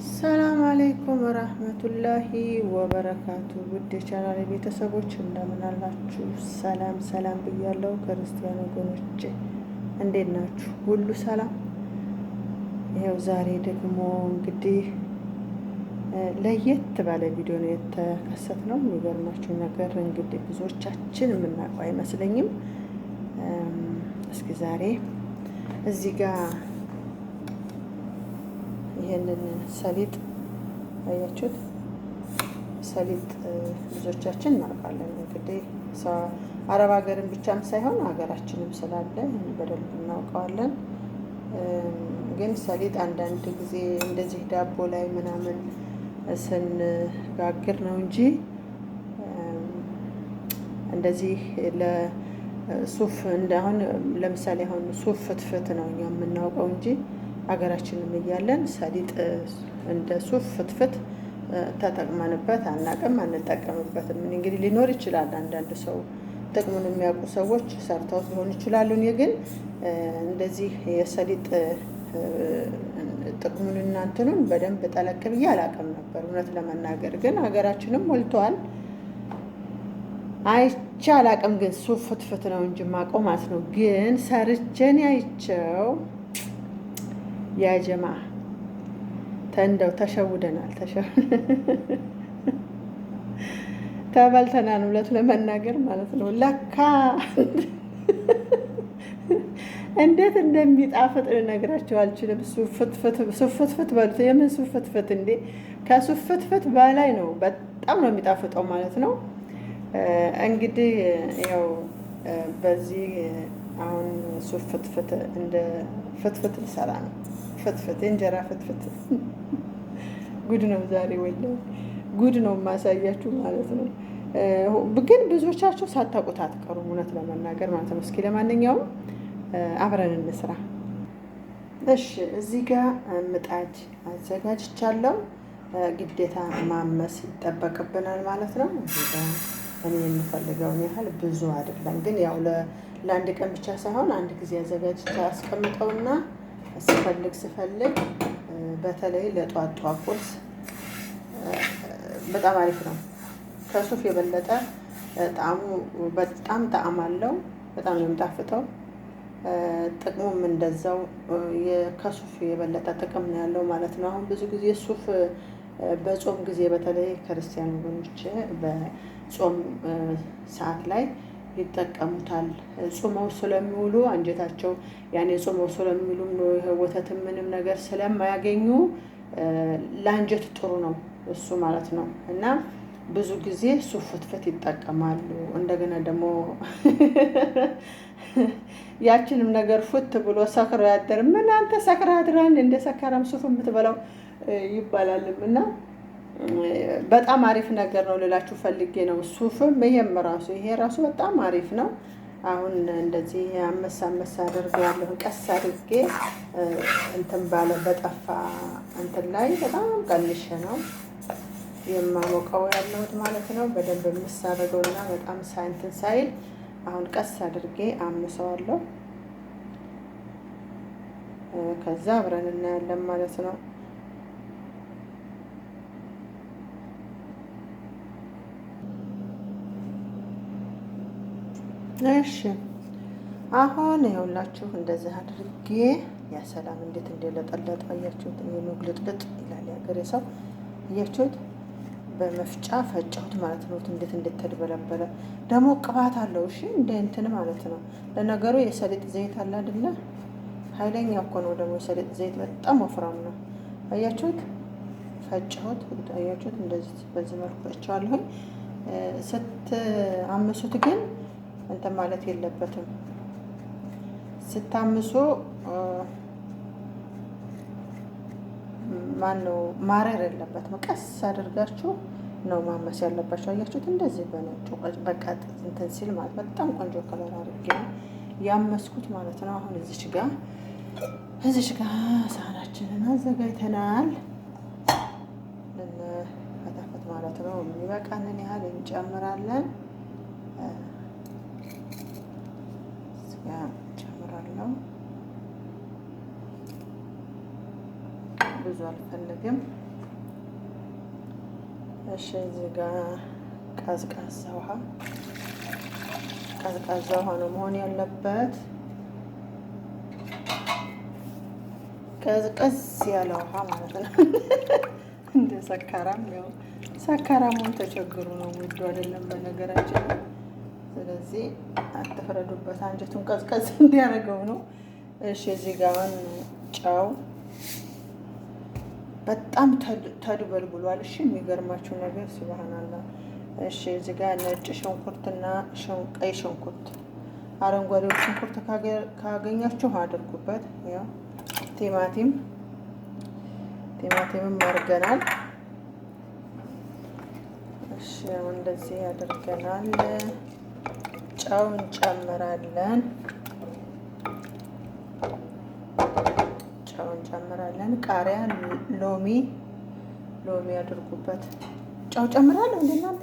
ሰላም አለይኩም ወራህመቱላሂ ወበረካቱ። ውድ የቻናሌ ቤተሰቦች እንደምን አላችሁ? ሰላም ሰላም ብያለሁ። ክርስቲያን ወገኖቼ እንዴት ናችሁ? ሁሉ ሰላም? ይኸው ዛሬ ደግሞ እንግዲህ ለየት ባለ ቪዲዮ ነው የተከሰትነው። የሚገርማችሁ ነገር እንግዲህ ብዙዎቻችን የምናውቀው አይመስለኝም። እስኪ ዛሬ እዚህ ጋር ይሄንን ሰሊጥ አያችሁት? ሰሊጥ ብዙዎቻችን እናውቃለን። እንግዲህ አረብ ሀገርን ብቻም ሳይሆን ሀገራችንም ስላለ በደንብ እናውቀዋለን። ግን ሰሊጥ አንዳንድ ጊዜ እንደዚህ ዳቦ ላይ ምናምን ስንጋግር ነው እንጂ እንደዚህ ለሱፍ አሁን ለምሳሌ አሁን ሱፍ ፍትፍት ነው እኛ የምናውቀው እንጂ ሀገራችንም እያለን ሰሊጥ እንደ ሱፍ ፍትፍት ተጠቅመንበት አናውቅም፣ አንጠቀምበትም። እንግዲህ ሊኖር ይችላል አንዳንድ ሰው ጥቅሙን የሚያውቁ ሰዎች ሰርተውት ሊሆን ይችላሉ። እኔ ግን እንደዚህ የሰሊጥ ጥቅሙን እና እንትኑን በደንብ ጠለቅ ብዬ አላውቅም ነበር እውነት ለመናገር። ግን ሀገራችንም ሞልተዋል። አይቼ አላውቅም፣ ግን ሱፍ ፍትፍት ነው እንጂ የማውቀው ማለት ነው። ግን ሰርቼን አይቼው ያጀማ እንደው ተሸውደናል፣ ተበልተናል እውነት ለመናገር ማለት ነው። ለካ እንዴት እንደሚጣፍጥ ልነግራቸው አልችልም። ሱፍትፍት በሉት። የምን ሱፍትፍት እንዴ? ከሱፍትፍት በላይ ነው። በጣም ነው የሚጣፍጠው ማለት ነው። እንግዲህ ያው በዚህ አሁን ሱፍትፍት እንደ ፍትፍት ልሰራ ነው። ፍትፍት እንጀራ ፍትፍት ጉድ ነው ዛሬ፣ ወላሂ ጉድ ነው የማሳያችሁ ማለት ነው። ግን ብዙዎቻችሁ ሳታውቁት አትቀሩም እውነት ለመናገር ማለት ነው። እስኪ ለማንኛውም አብረን እንስራ። እሺ እዚህ ጋር ምጣድ አዘጋጅቻለሁ። ግዴታ ማመስ ይጠበቅብናል ማለት ነው። እዚህ ጋር እኔ የምፈልገውን ያህል ብዙ አይደለም፣ ግን ያው ለአንድ ቀን ብቻ ሳይሆን አንድ ጊዜ አዘጋጅቼ አስቀምጠውና ስፈልግ በተለይ ለጧት ቁርስ በጣም አሪፍ ነው። ከሱፍ የበለጠ ጣዕሙ በጣም ጣዕም አለው። በጣም ነው የሚጣፍጠው። ጥቅሙም እንደዛው ከሱፍ የበለጠ ጥቅም ነው ያለው ማለት ነው። አሁን ብዙ ጊዜ ሱፍ በጾም ጊዜ በተለይ ክርስቲያን ወገኖች በጾም ሰዓት ላይ ይጠቀሙታል። ጾመው ስለሚውሉ አንጀታቸው ያኔ ጾመው ስለሚውሉ ወተትም ምንም ነገር ስለማያገኙ ለአንጀት ጥሩ ነው እሱ ማለት ነው። እና ብዙ ጊዜ ሱፍ ፍትፍት ይጠቀማሉ። እንደገና ደግሞ ያችንም ነገር ፉት ብሎ ሰክሮ ያደር ምን አንተ ሰክራ አድራን እንደ ሰካራም ሱፍ የምትበላው ይባላልም። እና በጣም አሪፍ ነገር ነው ልላችሁ ፈልጌ ነው። ሱፍም ይሄ ራሱ በጣም አሪፍ ነው። አሁን እንደዚህ አመሳ አድርጌዋለሁ። ቀስ አድርጌ እንትን ባለ በጠፋ እንትን ላይ በጣም ቀንሼ ነው የማሞቀው ያለሁት ማለት ነው። በደንብ የምሳረገውና በጣም ሳይንትን ሳይል አሁን ቀስ አድርጌ አምሰዋለሁ። ከዛ አብረን እናያለን ማለት ነው። እሺ አሁን ይኸውላችሁ እንደዚህ አድርጌ ያ ሰላም እንዴት እንደለጠለጠ አያችሁት? የመግለጥለጥ ይላል ያገሬ ሰው። አያችሁት? በመፍጫ ፈጫሁት ማለት ነው። እንዴት እንደተደበለበለ ደግሞ ቅባት አለው። እሺ እንደ እንትን ማለት ነው። ለነገሩ የሰሊጥ ዘይት አለ አይደለ? ኃይለኛ እኮ ነው ደግሞ የሰሊጥ ዘይት፣ በጣም ወፍራም ነው። አያችሁት? ፈጫሁት። አያችሁት? እንደዚህ በዚህ መልኩ ፈጫዋለሁ። ስትአምሱት ግን እንትን ማለት የለበትም። ስታምሱ ማነው ማረር የለበትም። ቀስ አድርጋችሁ ነው ማመስ ያለባችሁ። አያችሁት? እንደዚህ በነጩ በቃ እንትን ሲል ማለት በጣም ቆንጆ ከለር አድርጌ ነው ያመስኩት ማለት ነው። አሁን እዚች ጋር ሳህናችንን አዘጋጅተናል። ለፈታፈት ማለት ነው። የሚበቃንን ያህል እንጨምራለን። ጨምራለሁ። ብዙ አልፈልግም። እሺ እዚህ ጋር ቀዝቃዛ ውሃ ነው መሆን ያለበት። ቀዝቀዝ ያለ ውሃ ማለት ነው። እንደ ሰካራም ያው ሰካራሙን ተቸግሩ ነው ውዱ አይደለም በነገራችን። ስለዚህ አትፍረዱበት፣ አንጀቱን ቀዝቀዝ እንዲያደርገው ነው። እሺ እዚህ ጋር ጨው በጣም ተድበልብሏል። እሺ የሚገርማችሁ ነገር ሱብሃንአላህ። እሺ እዚህ ጋር ነጭ ሽንኩርትና ቀይ ሽንኩርት፣ አረንጓዴው ሽንኩርት ካገኛችሁ አድርጉበት። ያው ቲማቲምም አድርገናል። እሺ እንደዚህ አድርገናል። ጨው እንጨምራለን። ቃሪያ፣ ሎሚ አድርጉበት። ጨው ጨምራለሁ እንደናንተ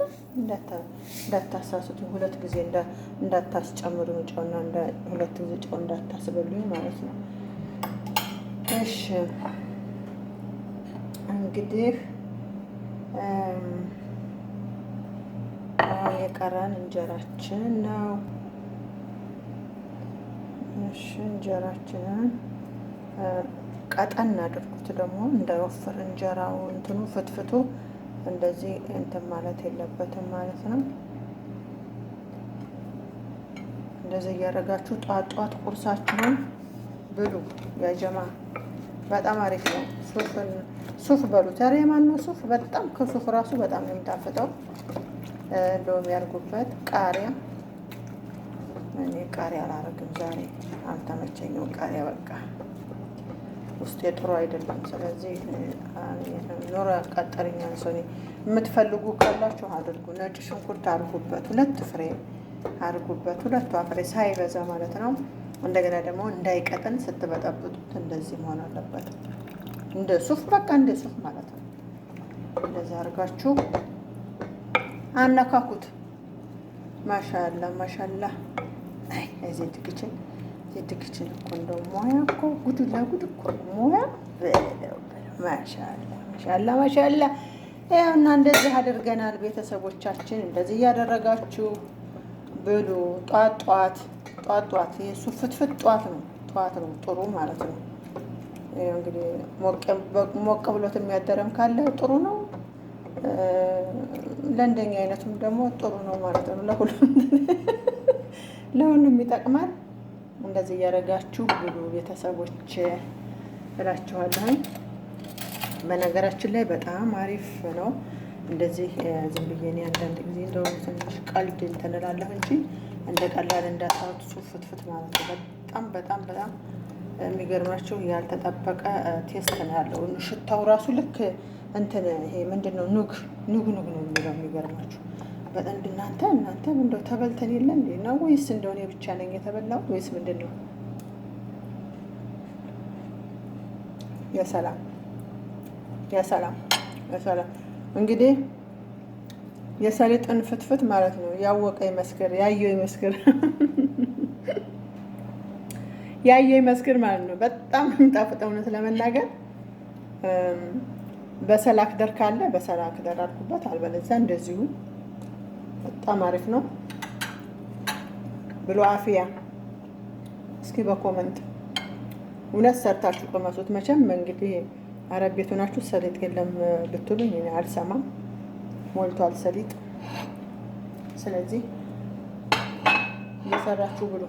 እንዳታሳሱትኝ፣ ሁለት ጊዜ እንዳታስጨምሩኝ ጨውና ሁለት ጊዜ ጨው እንዳታስበሉኝ ማለት ነው። እሺ እንግዲህ የቀረን እንጀራችን ነው። እሺ እንጀራችንን ቀጠን አድርጉት ደግሞ እንዳይወፍር እንጀራው እንትኑ ፍትፍቱ እንደዚህ እንትን ማለት የለበትም ማለት ነው። እንደዚህ እያደረጋችሁ ጧት ቁርሳችሁን ብሉ ያጀማ። በጣም አሪፍ ነው። ሱፍ በሉት። ኧረ የማነው ሱፍ? በጣም ከሱፍ ራሱ በጣም ነው የሚጣፍጠው። ሎሚ ያርጉበት። ቃሪያ እኔ ቃሪያ አላረግም ዛሬ አልተመቸኝም። ቃሪያ በቃ ውስጥ ጥሩ አይደለም። ስለዚህ ኖር ያቃጠለኛል። ሰው የምትፈልጉ ካላችሁ አድርጉ። ነጭ ሽንኩርት አርጉበት፣ 2 ፍሬ አርጉበት፣ 2 ፍሬ ሳይበዛ ማለት ነው። እንደገና ደግሞ እንዳይቀጥን ስትበጠብጡት እንደዚህ መሆን አለበት። እንደ ሱፍ በቃ እንደ ሱፍ ማለት ነው። እንደዚህ አርጋችሁ አነካኩት። ማሻአላ አይ ዜድ ክችን እኮ እንደው ሙያ እኮ ጉድ ለጉድ እኮ ሙያ ማሻአላ። ያውና እንደዚህ አድርገናል ቤተሰቦቻችን። እንደዚህ እያደረጋችሁ ብሉ። ጧት የሱ ፍትፍት ጧት ነው ጥሩ ማለት ነው። እንግዲህ ሞቅ ብሎት የሚያደረም ካለ ጥሩ ነው። ለእንደኛ አይነቱም ደግሞ ጥሩ ነው ማለት ነው። ለሁሉም ይጠቅማል። እንደዚህ እያደረጋችሁ ብሉ ቤተሰቦች እላችኋለሁ። በነገራችን ላይ በጣም አሪፍ ነው። እንደዚህ ዝም ብዬ እኔ አንዳንድ ጊዜ እንደው ትንሽ ቀልድ እንትን እላለሁ እንጂ እንደ ቀላል እንዳታዩት ሱፍ ፍትፍት ማለት ነው። በጣም የሚገርማችሁ ያልተጠበቀ ቴስት ነው ያለው። ሽታው ራሱ ልክ እንትን ይሄ ምንድነው ኑግ ነው የሚለው። የሚገርማችሁ በጣም እናንተ እንደው ተበልተን የለ እንዴ ነው ወይስ እንደው እኔ ብቻ ነኝ የተበላው ወይስ ምንድነው? የሰላም እንግዲህ የሰሊጥን ፍትፍት ማለት ነው። ያወቀ ይመስክር፣ ያየው ይመስክር ማለት ነው። በጣም የሚጣፍጠው እውነት ለመናገር በሰላክደር ካለ በሰላክደር አድርጉበት፣ አልበለዚያ እንደዚሁ በጣም አሪፍ ነው ብሎ አፍያ። እስኪ በኮመንት እውነት ሰርታችሁ ቅመሱት። መቼም እንግዲህ አረብ ቤት ሆናችሁ ሰሊጥ የለም ብትሉኝ እኔ አልሰማም። ሞልቷል ሰሊጥ። ስለዚህ እየሰራችሁ ብሉ።